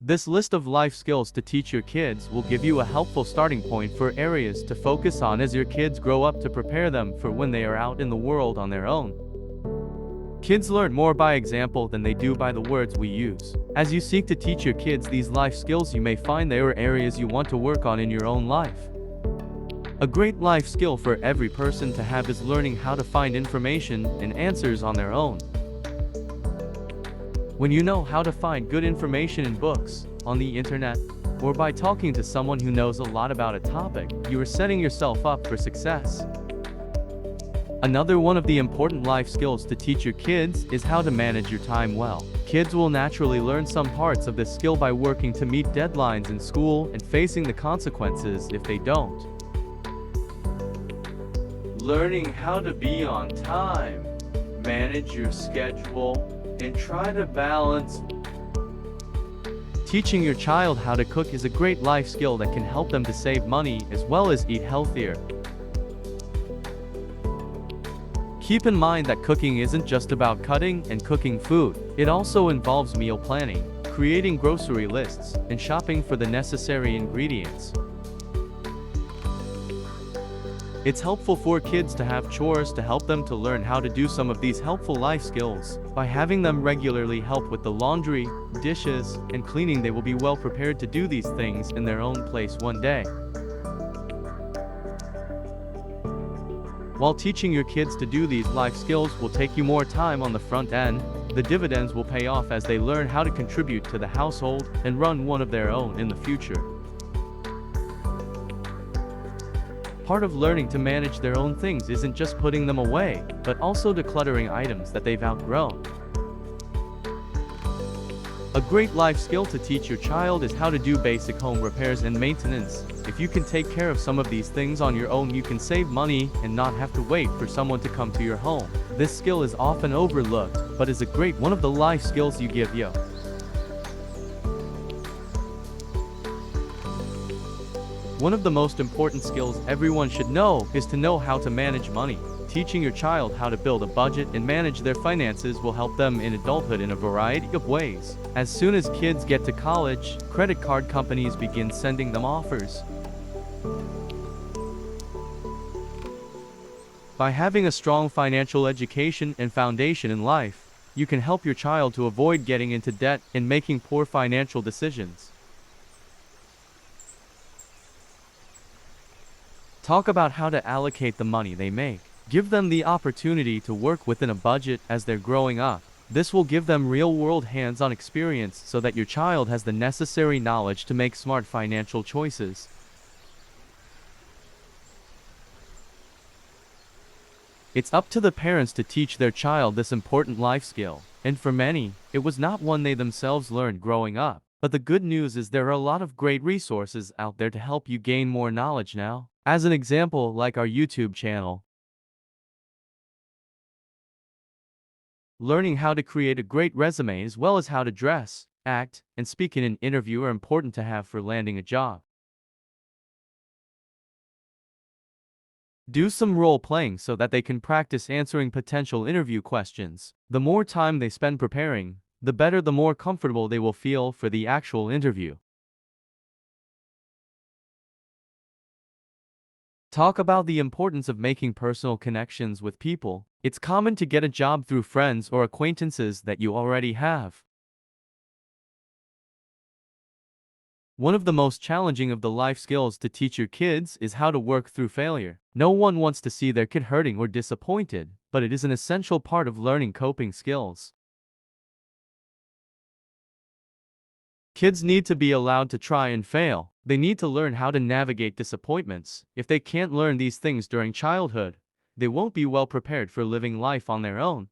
This list of life skills to teach your kids will give you a helpful starting point for areas to focus on as your kids grow up to prepare them for when they are out in the world on their own. Kids learn more by example than they do by the words we use. As you seek to teach your kids these life skills, you may find there are areas you want to work on in your own life. A great life skill for every person to have is learning how to find information and answers on their own. When you know how to find good information in books, on the internet, or by talking to someone who knows a lot about a topic, you are setting yourself up for success. Another one of the important life skills to teach your kids is how to manage your time well. Kids will naturally learn some parts of this skill by working to meet deadlines in school and facing the consequences if they don't. Learning how to be on time, manage your schedule, and try to balance. Teaching your child how to cook is a great life skill that can help them to save money as well as eat healthier. Keep in mind that cooking isn't just about cutting and cooking food. It also involves meal planning, creating grocery lists, and shopping for the necessary ingredients. It's helpful for kids to have chores to help them to learn how to do some of these helpful life skills. By having them regularly help with the laundry, dishes, and cleaning, they will be well prepared to do these things in their own place one day. While teaching your kids to do these life skills will take you more time on the front end, the dividends will pay off as they learn how to contribute to the household and run one of their own in the future. Part of learning to manage their own things isn't just putting them away, but also decluttering items that they've outgrown. A great life skill to teach your child is how to do basic home repairs and maintenance. If you can take care of some of these things on your own, you can save money and not have to wait for someone to come to your home. This skill is often overlooked, but is a great one of the life skills you give you. One of the most important skills everyone should know is to know how to manage money. Teaching your child how to build a budget and manage their finances will help them in adulthood in a variety of ways. As soon as kids get to college, credit card companies begin sending them offers. By having a strong financial education and foundation in life, you can help your child to avoid getting into debt and making poor financial decisions. Talk about how to allocate the money they make. Give them the opportunity to work within a budget as they're growing up. This will give them real-world hands-on experience so that your child has the necessary knowledge to make smart financial choices. It's up to the parents to teach their child this important life skill, and for many, it was not one they themselves learned growing up. But the good news is there are a lot of great resources out there to help you gain more knowledge now. As an example, like our YouTube channel. Learning how to create a great resume as well as how to dress, act, and speak in an interview are important to have for landing a job. Do some role playing so that they can practice answering potential interview questions. The more time they spend preparing, the better, the more comfortable they will feel for the actual interview. Talk about the importance of making personal connections with people. It's common to get a job through friends or acquaintances that you already have. One of the most challenging of the life skills to teach your kids is how to work through failure. No one wants to see their kid hurting or disappointed, but it is an essential part of learning coping skills. Kids need to be allowed to try and fail. They need to learn how to navigate disappointments. If they can't learn these things during childhood, they won't be well prepared for living life on their own.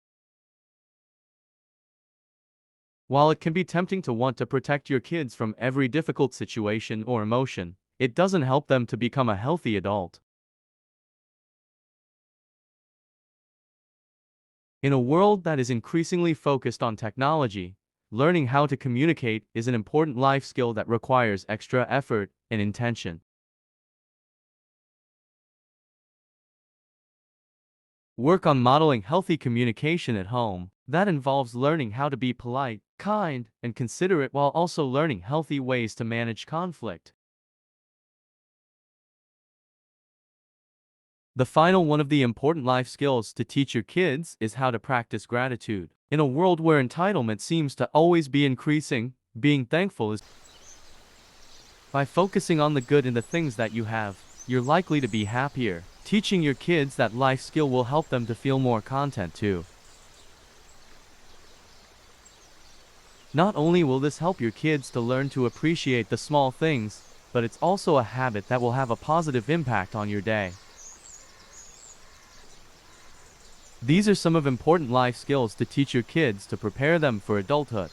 While it can be tempting to want to protect your kids from every difficult situation or emotion, it doesn't help them to become a healthy adult. In a world that is increasingly focused on technology, learning how to communicate is an important life skill that requires extra effort and intention. Work on modeling healthy communication at home. That involves learning how to be polite, kind, and considerate while also learning healthy ways to manage conflict. The final one of the important life skills to teach your kids is how to practice gratitude. In a world where entitlement seems to always be increasing, being thankful is by focusing on the good in the things that you have, you're likely to be happier. Teaching your kids that life skill will help them to feel more content too. Not only will this help your kids to learn to appreciate the small things, but it's also a habit that will have a positive impact on your day. These are some of important life skills to teach your kids to prepare them for adulthood.